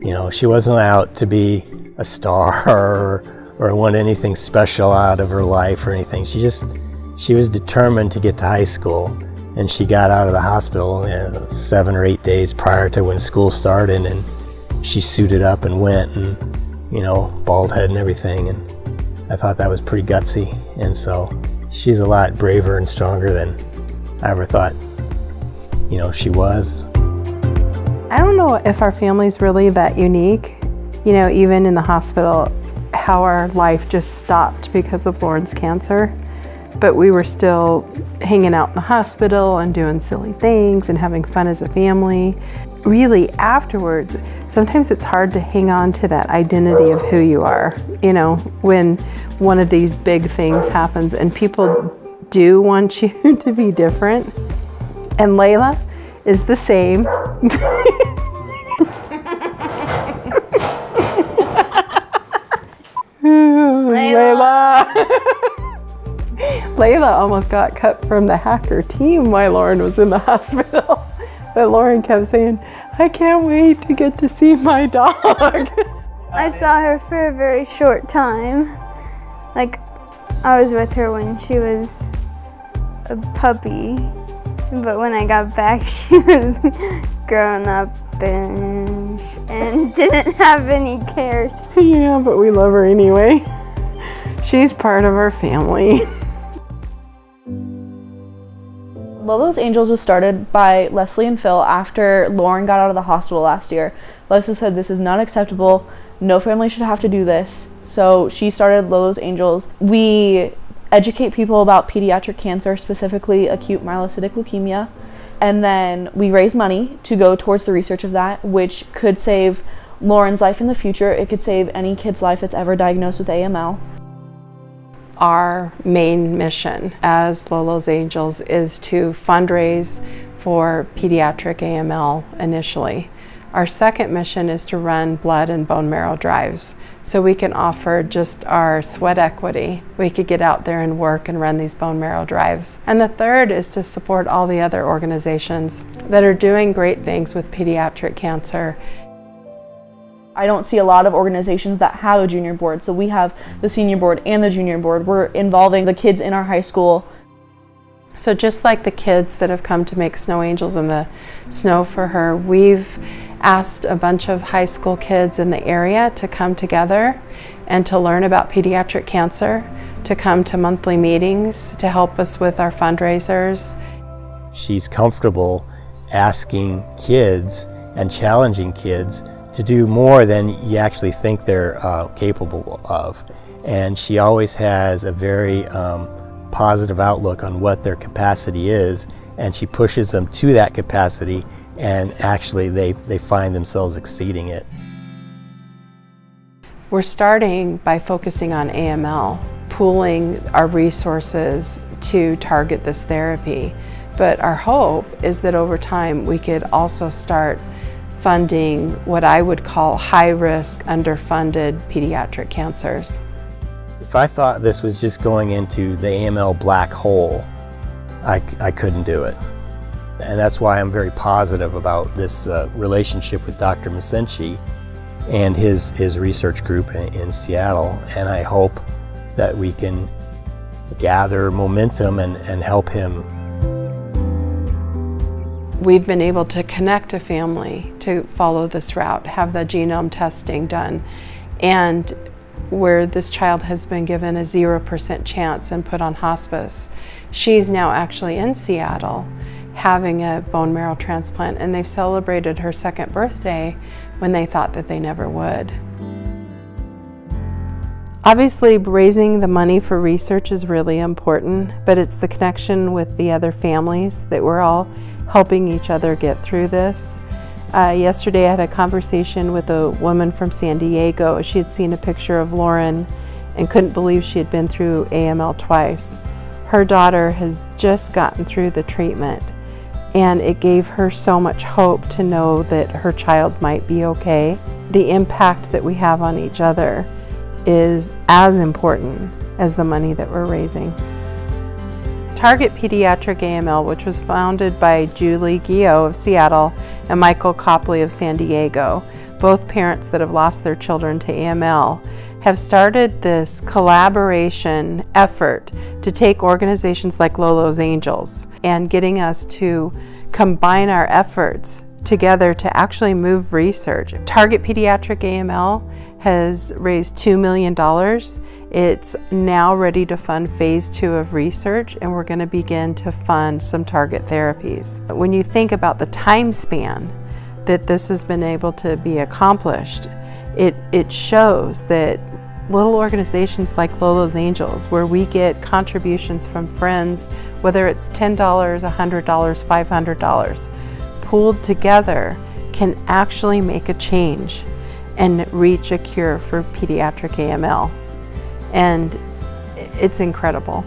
You know, she wasn't out to be a star or want anything special out of her life or anything. She was determined to get to high school, and she got out of the hospital 7 or 8 days prior to when school started, and she suited up and went, and, you know, bald head and everything, and I thought that was pretty gutsy. And so she's a lot braver and stronger than I ever thought, you know, she was. I don't know if our family's really that unique. You know, even in the hospital, how our life just stopped because of Lauren's cancer. But we were still hanging out in the hospital and doing silly things and having fun as a family. Really, afterwards, sometimes it's hard to hang on to that identity of who you are, you know, when one of these big things happens and people do want you to be different. And Layla is the same. Layla almost got cut from the hacker team while Lauren was in the hospital. But Lauren kept saying, I can't wait to get to see my dog. I saw her for a very short time. Like, I was with her when she was a puppy. But when I got back, she was grown up and didn't have any cares. Yeah, but we love her anyway. She's part of our family. Lolo's Angels was started by Leslie and Phil after Lauren got out of the hospital last year. Leslie said this is not acceptable. No family should have to do this. So she started Lolo's Angels. We educate people about pediatric cancer, specifically acute myelocytic leukemia. And then we raise money to go towards the research of that, which could save Lauren's life in the future. It could save any kid's life that's ever diagnosed with AML. Our main mission as Lolo's Angels is to fundraise for pediatric AML initially. Our second mission is to run blood and bone marrow drives so we can offer just our sweat equity. We could get out there and work and run these bone marrow drives. And the third is to support all the other organizations that are doing great things with pediatric cancer. I don't see a lot of organizations that have a junior board. So we have the senior board and the junior board. We're involving the kids in our high school. So just like the kids that have come to make snow angels in the snow for her, we've asked a bunch of high school kids in the area to come together and to learn about pediatric cancer, to come to monthly meetings to help us with our fundraisers. She's comfortable asking kids and challenging kids to do more than you actually think they're capable of. And she always has a very positive outlook on what their capacity is, and she pushes them to that capacity, and actually they find themselves exceeding it. We're starting by focusing on AML, pooling our resources to target this therapy. But our hope is that over time we could also start funding what I would call high-risk, underfunded pediatric cancers. If I thought this was just going into the AML black hole, I couldn't do it. And that's why I'm very positive about this relationship with Dr. Masenchi and his research group in Seattle. And I hope that we can gather momentum and help him. We've been able to connect a family to follow this route, have the genome testing done, and where this child has been given a 0% chance and put on hospice. She's now actually in Seattle having a bone marrow transplant, and they've celebrated her second birthday when they thought that they never would. Obviously, raising the money for research is really important, but it's the connection with the other families that we're all helping each other get through this. Yesterday I had a conversation with a woman from San Diego. She had seen a picture of Lauren and couldn't believe she had been through AML twice. Her daughter has just gotten through the treatment, and it gave her so much hope to know that her child might be okay. The impact that we have on each other is as important as the money that we're raising. Target Pediatric AML, which was founded by Julie Guillot of Seattle and Michael Copley of San Diego, both parents that have lost their children to AML, have started this collaboration effort to take organizations like Lolo's Angels and getting us to combine our efforts together to actually move research. Target Pediatric AML has raised $2 million. It's now ready to fund phase 2 of research, and we're going to begin to fund some target therapies. When you think about the time span that this has been able to be accomplished, it shows that little organizations like Lolo's Angels, where we get contributions from friends, whether it's $10, $100, $500, pooled together, can actually make a change and reach a cure for pediatric AML. And it's incredible.